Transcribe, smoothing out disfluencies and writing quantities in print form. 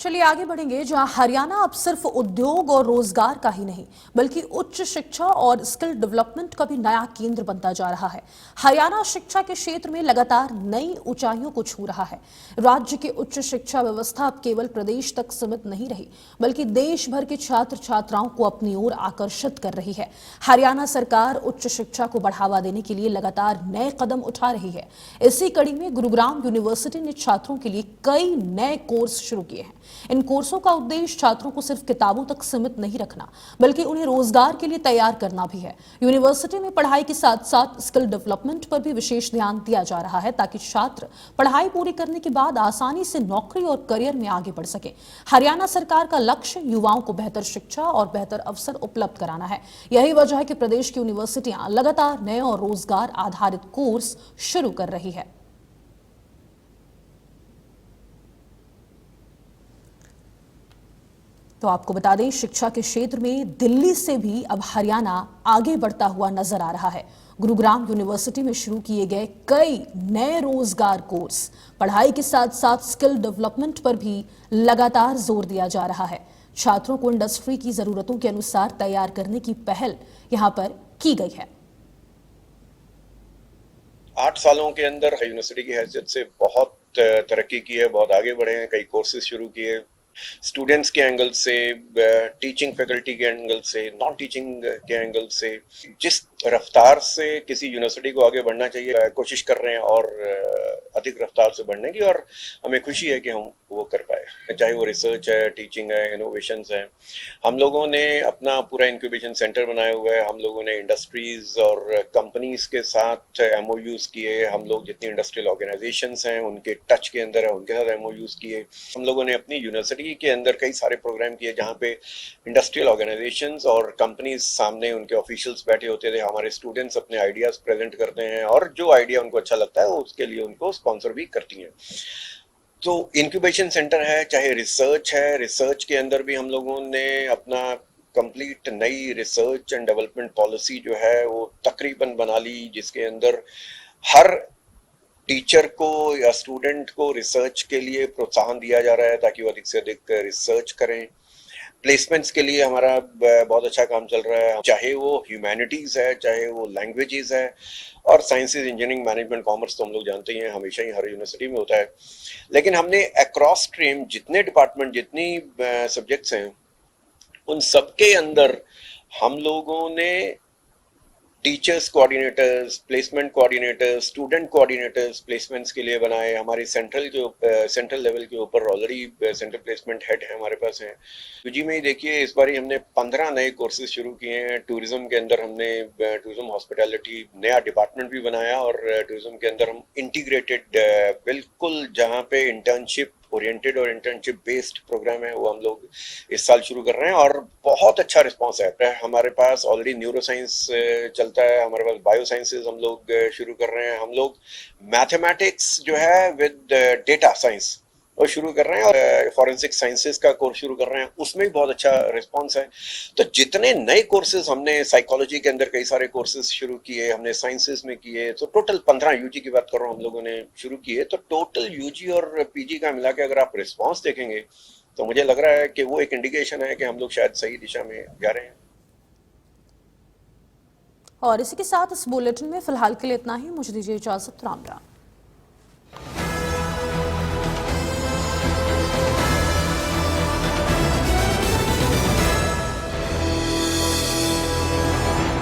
चलिए आगे बढ़ेंगे, जहां हरियाणा अब सिर्फ उद्योग और रोजगार का ही नहीं बल्कि उच्च शिक्षा और स्किल डेवलपमेंट का भी नया केंद्र बनता जा रहा है। हरियाणा शिक्षा के क्षेत्र में लगातार नई ऊंचाइयों को छू रहा है। राज्य की उच्च शिक्षा व्यवस्था अब केवल प्रदेश तक सीमित नहीं रही बल्कि देश भर के छात्र छात्राओं को अपनी ओर आकर्षित कर रही है। हरियाणा सरकार उच्च शिक्षा को बढ़ावा देने के लिए लगातार नए कदम उठा रही है। इसी कड़ी में गुरुग्राम यूनिवर्सिटी ने छात्रों के लिए कई नए कोर्स शुरू किए हैं। इन कोर्सों का उद्देश्य छात्रों को सिर्फ किताबों तक सीमित नहीं रखना बल्कि उन्हें रोजगार के लिए तैयार करना भी है। यूनिवर्सिटी में पढ़ाई के साथ साथ स्किल डेवलपमेंट पर भी विशेष ध्यान दिया जा रहा है ताकि छात्र पढ़ाई पूरी करने के बाद आसानी से नौकरी और करियर में आगे बढ़ सके। हरियाणा सरकार का लक्ष्य युवाओं को बेहतर शिक्षा और बेहतर अवसर उपलब्ध कराना है। यही वजह है कि प्रदेश की यूनिवर्सिटियां लगातार नए और रोजगार आधारित कोर्स शुरू कर रही है। तो आपको बता दें, शिक्षा के क्षेत्र में दिल्ली से भी अब हरियाणा आगे बढ़ता हुआ नजर आ रहा है। गुरुग्राम यूनिवर्सिटी में शुरू किए गए कई नए रोजगार कोर्स, पढ़ाई के साथ साथ स्किल डेवलपमेंट पर भी लगातार जोर दिया जा रहा है। छात्रों को इंडस्ट्री की जरूरतों के अनुसार तैयार करने की पहल यहां पर की गई है। 8 सालों के अंदर यूनिवर्सिटी की हैसियत से बहुत तरक्की की है, बहुत आगे बढ़े हैं, कई कोर्सेज शुरू किए। स्टूडेंट्स के एंगल से, टीचिंग फैकल्टी के एंगल से, नॉन टीचिंग के एंगल से, जिस रफ्तार से किसी यूनिवर्सिटी को आगे बढ़ना चाहिए कोशिश कर रहे हैं और अधिक रफ्तार से बढ़ने की, और हमें खुशी है कि हम वो कर पाए। चाहे वो रिसर्च है, टीचिंग है, इनोवेशंस है। हम लोगों ने अपना पूरा इंक्यूबेशन सेंटर बनाया हुआ है। हम लोगों ने इंडस्ट्रीज और कंपनीज के साथ एमओयूज किए। हम लोग जितनी इंडस्ट्रियल ऑर्गेनाइजेशंस हैं उनके टच के अंदर है, उनके साथ एमओयूज किए। हम लोगों ने अपनी यूनिवर्सिटी के अंदर कई सारे प्रोग्राम किए जहाँ पे इंडस्ट्रियल ऑर्गेनाइजेशंस और कंपनीज सामने उनके ऑफिशियल्स बैठे होते थे। हमारे स्टूडेंट्स अपने आइडियाज प्रेजेंट करते हैं और जो आइडिया उनको अच्छा लगता है वो उसके लिए उनको स्पॉन्सर भी करती हैं। तो इंक्यूबेशन सेंटर है, चाहे रिसर्च है, रिसर्च के अंदर भी हम लोगों ने अपना कंप्लीट नई रिसर्च एंड डेवलपमेंट पॉलिसी जो है वो तकरीबन बना ली, जिसके अंदर हर टीचर को या स्टूडेंट को रिसर्च के लिए प्रोत्साहन दिया जा रहा है ताकि वो अधिक से अधिक रिसर्च करें। प्लेसमेंट्स के लिए हमारा बहुत अच्छा काम चल रहा है, चाहे वो ह्यूमैनिटीज है, चाहे वो लैंग्वेजेस है, और साइंसेज, इंजीनियरिंग, मैनेजमेंट, कॉमर्स तो हम लोग जानते ही हैं, हमेशा ही हर यूनिवर्सिटी में होता है। लेकिन हमने अक्रॉस स्ट्रीम जितने डिपार्टमेंट, जितनी सब्जेक्ट्स हैं, उन सबके अंदर हम लोगों ने teachers coordinators, placement coordinators, student coordinators placements के लिए बनाए। हमारी सेंट्रल लेवल के ऊपर ऑलरेडी सेंट्रल प्लेसमेंट हेड है हमारे पास हैं। यूजी में ही देखिए, इस बार ही हमने 15 नए कोर्सेज शुरू किए हैं। टूरिज्म के अंदर हमने टूरिज्म हॉस्पिटैलिटी नया डिपार्टमेंट भी बनाया, और टूरिज्म के अंदर हम इंटीग्रेटेड, बिल्कुल जहाँ पे इंटर्नशिप ओरिएंटेड और इंटर्नशिप बेस्ड प्रोग्राम है वो हम लोग इस साल शुरू कर रहे हैं, और बहुत अच्छा रिस्पांस है। हमारे पास ऑलरेडी न्यूरो साइंस चलता है, हमारे पास बायो साइंसेज हम लोग शुरू कर रहे हैं। हम लोग मैथमेटिक्स जो है विद डेटा साइंस वो शुरू कर रहे हैं, और फॉरेंसिक साइंसेज का कोर्स शुरू कर रहे हैं, उसमें भी बहुत अच्छा रिस्पांस है। तो जितने नए कोर्सेज हमने, साइकोलॉजी के अंदर कई सारे कोर्सेज शुरू किए, हमने साइंसेज में किए, तो टोटल 15 यूजी की बात कर रहा हूँ हम लोगों ने शुरू किए। तो टोटल यूजी और पीजी का मिला के अगर आप रिस्पांस देखेंगे तो मुझे लग रहा है कि वो एक इंडिकेशन है कि हम लोग शायद सही दिशा में जा रहे हैं। और इसी के साथ इस बुलेटिन में फिलहाल के लिए इतना ही। मुझे दीजिए इजाजत। राम राम।